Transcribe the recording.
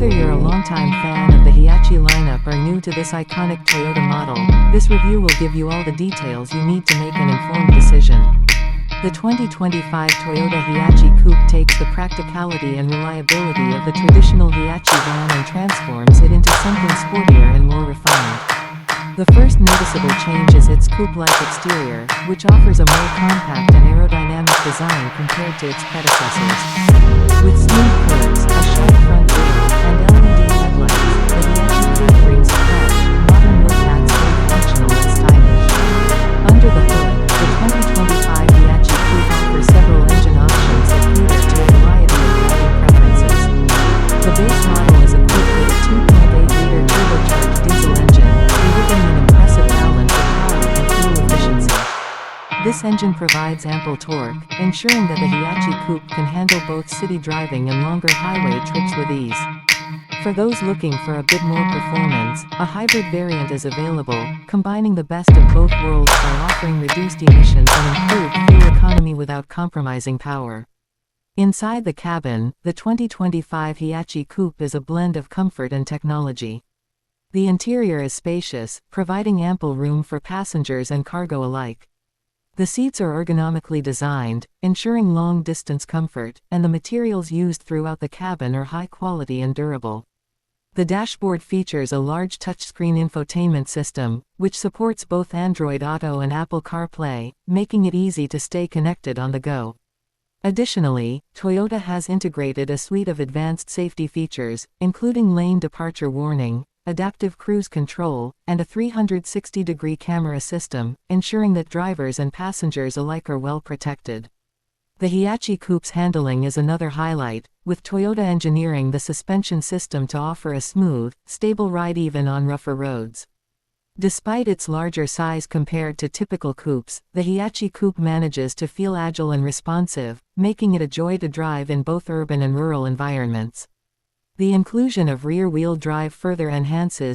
Whether you're a longtime fan of the Hiachi lineup or new to this iconic Toyota model, this review will give you all the details you need to make an informed decision. The 2025 Toyota Hiachi Coupe takes the practicality and reliability of the traditional Hiachi van and transforms it into something sportier and more refined. The first noticeable change is its coupe-like exterior, which offers a more compact and aerodynamic design compared to its predecessors. With smooth curves, a sharp front grille, and LED headlights, the Hiachi Coupe brings a fresh, modern look that's both functional and stylish. Under the hood, the 2025 Hiachi Coupe offers several engine options that cater to a variety of driving preferences. The base model is equipped with a 2.8-liter turbocharged diesel engine, delivering an impressive balance of power and fuel efficiency. This engine provides ample torque, ensuring that the Hiachi Coupe can handle both city driving and longer highway trips with ease. For those looking for a bit more performance, a hybrid variant is available, combining the best of both worlds by offering reduced emissions and improved fuel economy without compromising power. Inside the cabin, the 2025 Hiachi Coupe is a blend of comfort and technology. The interior is spacious, providing ample room for passengers and cargo alike. The seats are ergonomically designed, ensuring long-distance comfort, and the materials used throughout the cabin are high quality and durable. The dashboard features a large touchscreen infotainment system, which supports both Android Auto and Apple CarPlay, making it easy to stay connected on the go. Additionally, Toyota has integrated a suite of advanced safety features, including lane departure warning, adaptive cruise control, and a 360-degree camera system, ensuring that drivers and passengers alike are well protected. The Hiachi Coupe's handling is another highlight, with Toyota engineering the suspension system to offer a smooth, stable ride even on rougher roads. Despite its larger size compared to typical coupes, the Hiachi Coupe manages to feel agile and responsive, making it a joy to drive in both urban and rural environments. The inclusion of rear-wheel drive further enhances